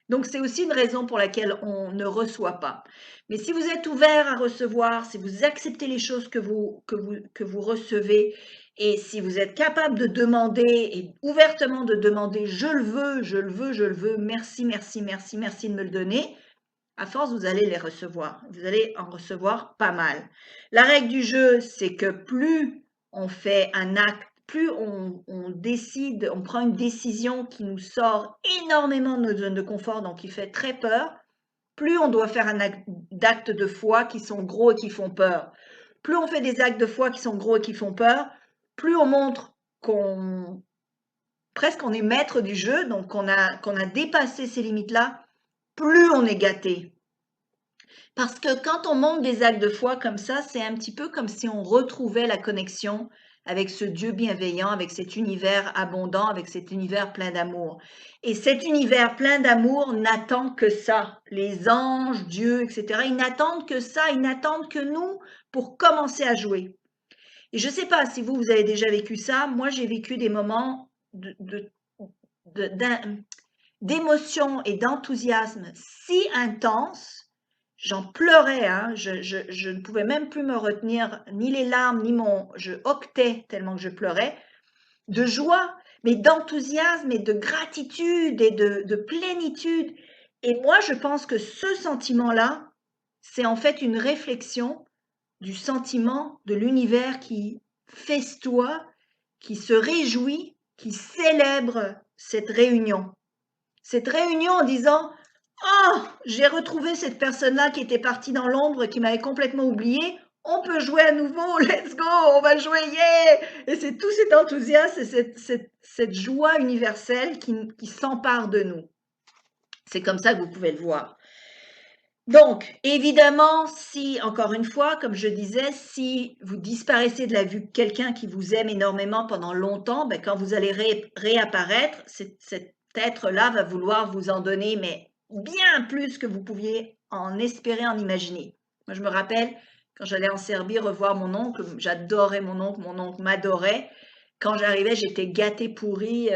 Donc, c'est aussi une raison pour laquelle on ne reçoit pas. Mais si vous êtes ouvert à recevoir, si vous acceptez les choses que vous recevez, et si vous êtes capable de demander et ouvertement de demander, je le veux, je le veux, je le veux, merci, merci, merci, merci de me le donner, à force, vous allez les recevoir. Vous allez en recevoir pas mal. La règle du jeu, c'est que plus on fait un acte, plus on décide, on prend une décision qui nous sort énormément de notre zone de confort, donc qui fait très peur, plus on doit faire un acte d'actes de foi qui sont gros et qui font peur. Plus on fait des actes de foi qui sont gros et qui font peur, plus on montre qu'on presque on est maître du jeu, donc qu'on a dépassé ces limites-là, plus on est gâté. Parce que quand on monte des actes de foi comme ça, c'est un petit peu comme si on retrouvait la connexion avec ce Dieu bienveillant, avec cet univers abondant, avec cet univers plein d'amour. Et cet univers plein d'amour n'attend que ça. Les anges, Dieu, etc., ils n'attendent que ça, ils n'attendent que nous pour commencer à jouer. Et je ne sais pas si vous avez déjà vécu ça. Moi, j'ai vécu des moments d'émotion et d'enthousiasme si intenses. J'en pleurais, hein. Je ne pouvais même plus me retenir, ni les larmes, ni je octais tellement que je pleurais, de joie, mais d'enthousiasme et de gratitude et de plénitude. Et moi, je pense que ce sentiment-là, c'est en fait une réflexion du sentiment de l'univers qui festoie, qui se réjouit, qui célèbre cette réunion. Cette réunion en disant oh, j'ai retrouvé cette personne-là qui était partie dans l'ombre, qui m'avait complètement oublié. On peut jouer à nouveau, let's go, on va jouer, yeah! Et c'est tout cet enthousiasme et cette joie universelle qui s'empare de nous. C'est comme ça que vous pouvez le voir. Donc, évidemment, si, encore une fois, comme je disais, si vous disparaissez de la vue de quelqu'un qui vous aime énormément pendant longtemps, quand vous allez réapparaître, cet être-là va vouloir vous en donner, mais bien plus que vous pouviez en espérer, en imaginer. Moi, je me rappelle, quand j'allais en Serbie revoir mon oncle, j'adorais mon oncle m'adorait. Quand j'arrivais, j'étais gâtée pourrie,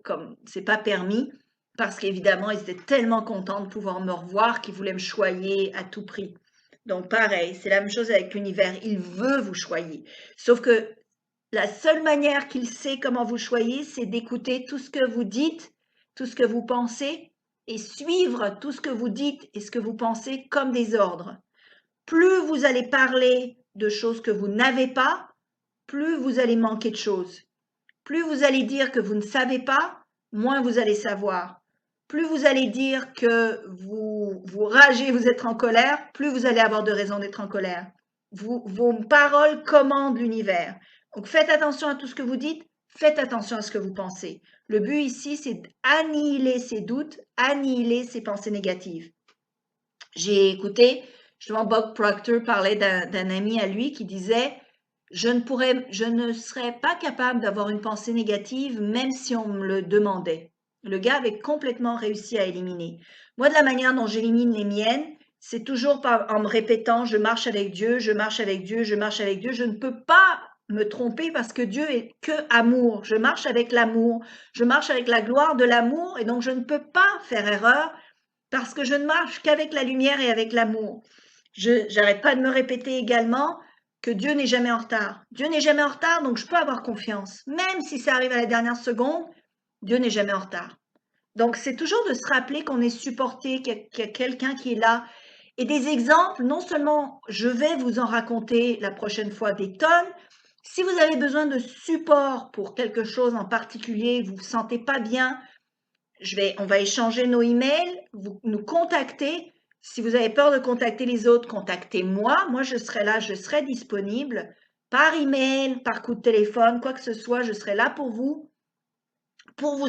comme c'est pas permis. Parce qu'évidemment, ils étaient tellement contents de pouvoir me revoir qu'ils voulaient me choyer à tout prix. Donc pareil, c'est la même chose avec l'univers. Il veut vous choyer. Sauf que la seule manière qu'il sait comment vous choyer, c'est d'écouter tout ce que vous dites, tout ce que vous pensez, et suivre tout ce que vous dites et ce que vous pensez comme des ordres. Plus vous allez parler de choses que vous n'avez pas, plus vous allez manquer de choses. Plus vous allez dire que vous ne savez pas, moins vous allez savoir. Plus vous allez dire que vous ragez, vous êtes en colère, plus vous allez avoir de raisons d'être en colère. Vos paroles commandent l'univers. Donc faites attention à tout ce que vous dites, faites attention à ce que vous pensez. Le but ici, c'est d'annihiler ces doutes, annihiler ces pensées négatives. J'ai écouté, justement, Bob Proctor parlait d'un ami à lui qui disait je ne serais pas capable d'avoir une pensée négative même si on me le demandait. Le gars avait complètement réussi à éliminer. Moi, de la manière dont j'élimine les miennes, c'est toujours en me répétant je marche avec Dieu, je marche avec Dieu, je marche avec Dieu. Je ne peux pas me tromper parce que Dieu est que amour. Je marche avec l'amour, je marche avec la gloire de l'amour et donc je ne peux pas faire erreur parce que je ne marche qu'avec la lumière et avec l'amour. J'arrête pas de me répéter également que Dieu n'est jamais en retard. Dieu n'est jamais en retard, donc je peux avoir confiance. Même si ça arrive à la dernière seconde, Dieu n'est jamais en retard. Donc c'est toujours de se rappeler qu'on est supporté, qu'il y a quelqu'un qui est là. Et des exemples, non seulement je vais vous en raconter la prochaine fois des tonnes, si vous avez besoin de support pour quelque chose en particulier, vous ne vous sentez pas bien, on va échanger nos emails, vous nous contactez. Si vous avez peur de contacter les autres, contactez-moi. Moi, je serai là, je serai disponible par email, par coup de téléphone, quoi que ce soit. Je serai là pour vous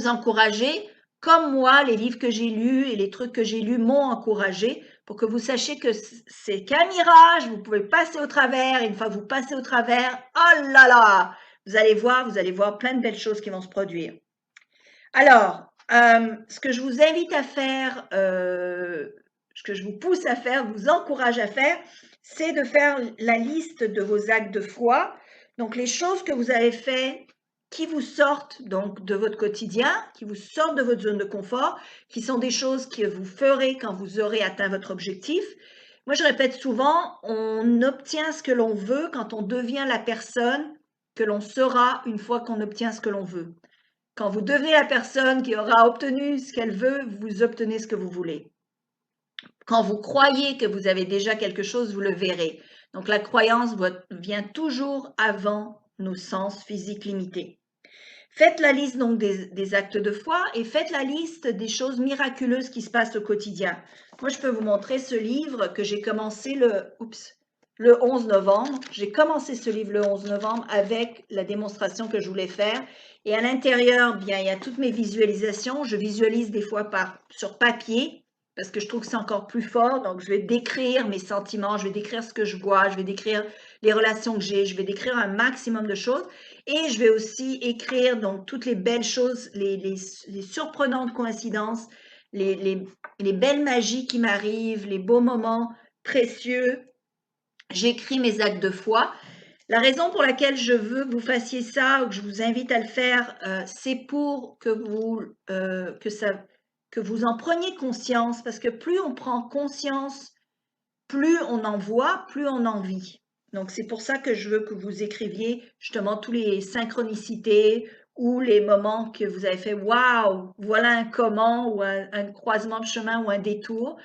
encourager. Comme moi, les livres que j'ai lus et les trucs que j'ai lus m'ont encouragé pour que vous sachiez que c'est qu'un mirage. Vous pouvez passer au travers. Et une fois que vous passez au travers, oh là là, Vous allez voir plein de belles choses qui vont se produire. Alors, ce que je vous invite à faire, ce que je vous pousse à faire, vous encourage à faire, c'est de faire la liste de vos actes de foi. Donc, les choses que vous avez fait qui vous sortent donc de votre quotidien, qui vous sortent de votre zone de confort, qui sont des choses que vous ferez quand vous aurez atteint votre objectif. Moi, je répète souvent, on obtient ce que l'on veut quand on devient la personne que l'on sera une fois qu'on obtient ce que l'on veut. Quand vous devenez la personne qui aura obtenu ce qu'elle veut, vous obtenez ce que vous voulez. Quand vous croyez que vous avez déjà quelque chose, vous le verrez. Donc la croyance vient toujours avant nos sens physiques limités. Faites la liste donc des actes de foi et faites la liste des choses miraculeuses qui se passent au quotidien. Moi, je peux vous montrer ce livre que j'ai commencé le 11 novembre. J'ai commencé ce livre le 11 novembre avec la démonstration que je voulais faire. Et à l'intérieur, bien, il y a toutes mes visualisations. Je visualise des fois sur papier parce que je trouve que c'est encore plus fort. Donc, je vais décrire mes sentiments, je vais décrire ce que je vois, je vais décrire les relations que j'ai, je vais décrire un maximum de choses. Et je vais aussi écrire donc toutes les belles choses, les surprenantes coïncidences, les belles magies qui m'arrivent, les beaux moments précieux. J'écris mes actes de foi. La raison pour laquelle je veux que vous fassiez ça ou que je vous invite à le faire, c'est pour que vous en preniez conscience, parce que plus on prend conscience, plus on en voit, plus on en vit. Donc c'est pour ça que je veux que vous écriviez justement tous les synchronicités ou les moments que vous avez fait, waouh, voilà un comment ou un croisement de chemin ou un détour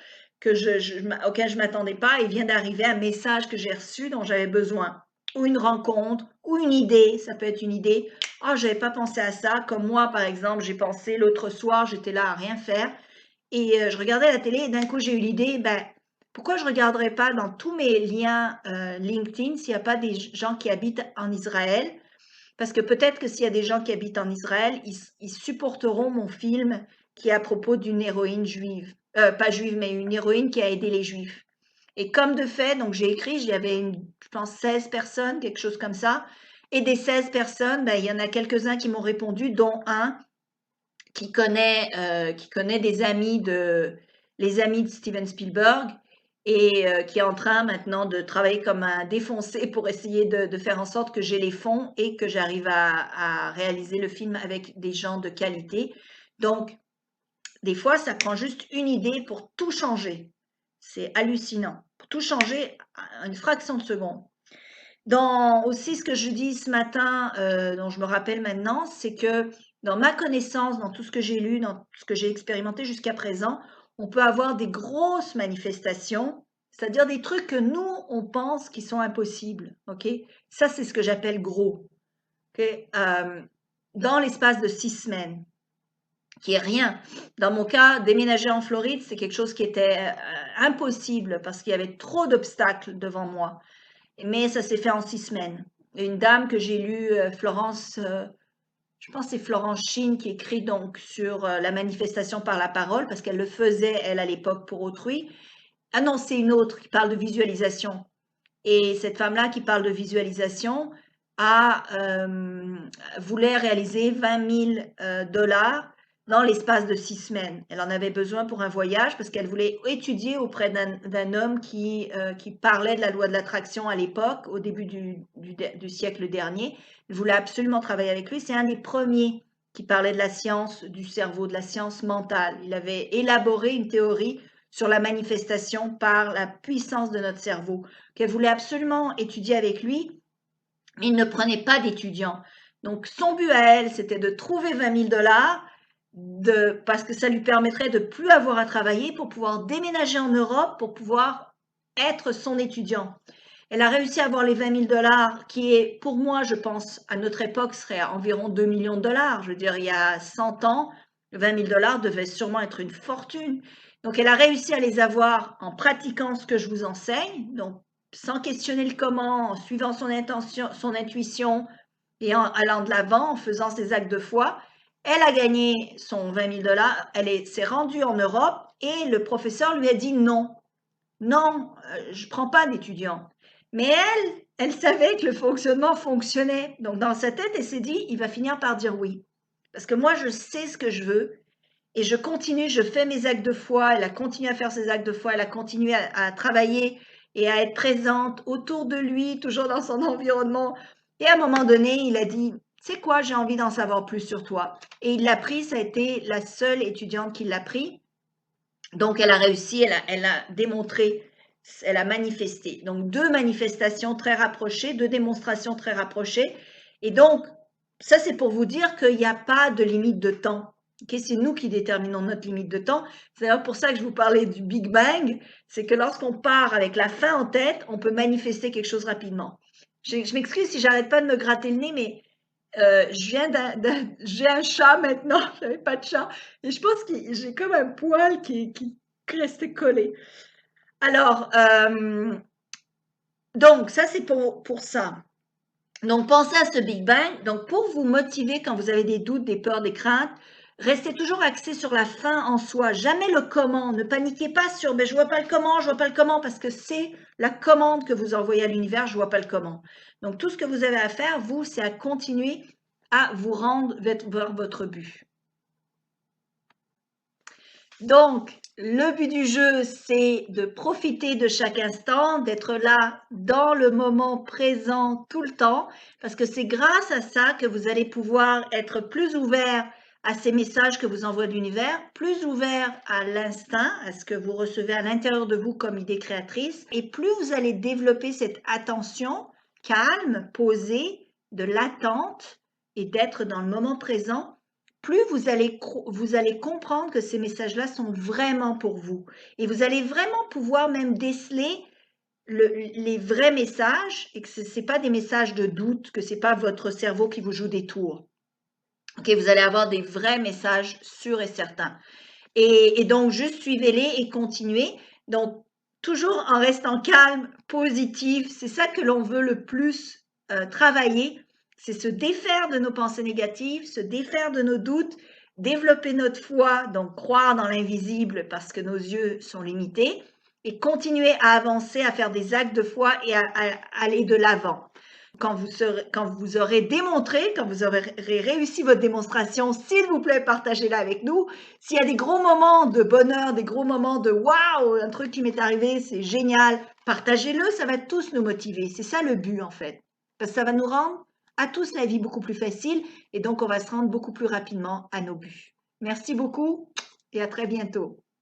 auquel je m'attendais pas. Il vient d'arriver un message que j'ai reçu dont j'avais besoin, ou une rencontre, ou une idée. Ça peut être une idée. Ah, j'avais pas pensé à ça. Comme moi, par exemple, j'ai pensé l'autre soir, j'étais là à rien faire et je regardais la télé et d'un coup j'ai eu l'idée, ben pourquoi je ne regarderais pas dans tous mes liens LinkedIn s'il n'y a pas des gens qui habitent en Israël? Parce que peut-être que s'il y a des gens qui habitent en Israël, ils supporteront mon film qui est à propos d'une héroïne juive. Pas juive, mais une héroïne qui a aidé les juifs. Et comme de fait, donc j'ai écrit, il y avait je pense 16 personnes, quelque chose comme ça. Et des 16 personnes, ben, il y en a quelques-uns qui m'ont répondu, dont un qui connaît les amis de Steven Spielberg et qui est en train maintenant de travailler comme un défoncé pour essayer de faire en sorte que j'ai les fonds et que j'arrive à réaliser le film avec des gens de qualité. Donc, des fois, ça prend juste une idée pour tout changer. C'est hallucinant. Pour tout changer en une fraction de seconde. Dans aussi ce que je dis ce matin, dont je me rappelle maintenant, c'est que dans ma connaissance, dans tout ce que j'ai lu, dans tout ce que j'ai expérimenté jusqu'à présent, on peut avoir des grosses manifestations, c'est-à-dire des trucs que nous, on pense qui sont impossibles, ok? Ça, c'est ce que j'appelle gros, ok? Dans l'espace de 6 semaines, qui est rien. Dans mon cas, déménager en Floride, c'est quelque chose qui était impossible parce qu'il y avait trop d'obstacles devant moi. Mais ça s'est fait en 6 semaines. Une dame que j'ai lue, Florence, je pense que c'est Florence Sheen qui écrit donc sur la manifestation par la parole, parce qu'elle le faisait, elle, à l'époque, pour autrui. Ah non, c'est une autre qui parle de visualisation. Et cette femme-là qui parle de visualisation voulait réaliser 20 000 dollars dans l'espace de 6 semaines. Elle en avait besoin pour un voyage parce qu'elle voulait étudier auprès d'un homme qui parlait de la loi de l'attraction à l'époque, au début du siècle dernier. Elle voulait absolument travailler avec lui. C'est un des premiers qui parlait de la science du cerveau, de la science mentale. Il avait élaboré une théorie sur la manifestation par la puissance de notre cerveau, qu'elle voulait absolument étudier avec lui, mais il ne prenait pas d'étudiants. Donc son but à elle, c'était de trouver 20 000 dollars parce que ça lui permettrait de plus avoir à travailler pour pouvoir déménager en Europe, pour pouvoir être son étudiant. Elle a réussi à avoir les 20 000 dollars, qui est, pour moi, je pense, à notre époque, serait environ 2 millions de dollars. Je veux dire, il y a 100 ans, 20 000 dollars devait sûrement être une fortune. Donc, elle a réussi à les avoir en pratiquant ce que je vous enseigne, donc sans questionner le comment, en suivant son intention, son intuition et en allant de l'avant, en faisant ses actes de foi. Elle a gagné son 20 000 dollars, elle s'est rendue en Europe et le professeur lui a dit non, non, je ne prends pas d'étudiants. Mais elle, Elle savait que le fonctionnement fonctionnait. Donc, dans sa tête, elle s'est dit, il va finir par dire oui. Parce que moi, je sais ce que je veux et je continue, je fais mes actes de foi. Elle a continué à faire ses actes de foi. Elle a continué à travailler et à être présente autour de lui, toujours dans son environnement. Et à un moment donné, il a dit, c'est quoi, j'ai envie d'en savoir plus sur toi. Et il l'a pris, ça a été la seule étudiante qui l'a pris. Donc, elle a réussi, elle a démontré, elle a manifesté. Donc, 2 manifestations très rapprochées, 2 démonstrations très rapprochées. Et donc, ça, c'est pour vous dire qu'il n'y a pas de limite de temps. Okay, c'est nous qui déterminons notre limite de temps. C'est d'ailleurs pour ça que je vous parlais du Big Bang. C'est que lorsqu'on part avec la fin en tête, on peut manifester quelque chose rapidement. Je m'excuse si j'arrête pas de me gratter le nez, mais j'ai un chat maintenant, j'avais pas de chat, et je pense que j'ai comme un poil qui restait collé. Alors, donc ça c'est pour ça. Donc pensez à ce Big Bang. Donc pour vous motiver quand vous avez des doutes, des peurs, des craintes, restez toujours axé sur la fin en soi, jamais le comment. Ne paniquez pas sur je vois pas le comment, je vois pas le comment, parce que c'est la commande que vous envoyez à l'univers, je vois pas le comment. Donc tout ce que vous avez à faire, vous, c'est à continuer à vous rendre vers votre but. Donc, le but du jeu, c'est de profiter de chaque instant, d'être là dans le moment présent tout le temps, parce que c'est grâce à ça que vous allez pouvoir être plus ouvert à ces messages que vous envoie l'univers, plus ouvert à l'instinct, à ce que vous recevez à l'intérieur de vous comme idée créatrice, et plus vous allez développer cette attention calme, posée, de l'attente et d'être dans le moment présent, plus vous allez comprendre que ces messages-là sont vraiment pour vous. Et vous allez vraiment pouvoir même déceler les vrais messages et que ce n'est pas des messages de doute, que ce n'est pas votre cerveau qui vous joue des tours. Okay, vous allez avoir des vrais messages sûrs et certains. Et donc, juste suivez-les et continuez. Donc, toujours en restant calme, positif, c'est ça que l'on veut le plus travailler, c'est se défaire de nos pensées négatives, se défaire de nos doutes, développer notre foi, donc croire dans l'invisible parce que nos yeux sont limités, et continuer à avancer, à faire des actes de foi et à aller de l'avant. Quand vous aurez démontré, quand vous aurez réussi votre démonstration, s'il vous plaît, partagez-la avec nous. S'il y a des gros moments de bonheur, des gros moments de waouh, un truc qui m'est arrivé, c'est génial, partagez-le, ça va tous nous motiver. C'est ça le but en fait. Parce que ça va nous rendre à tous la vie beaucoup plus facile et donc on va se rendre beaucoup plus rapidement à nos buts. Merci beaucoup et à très bientôt.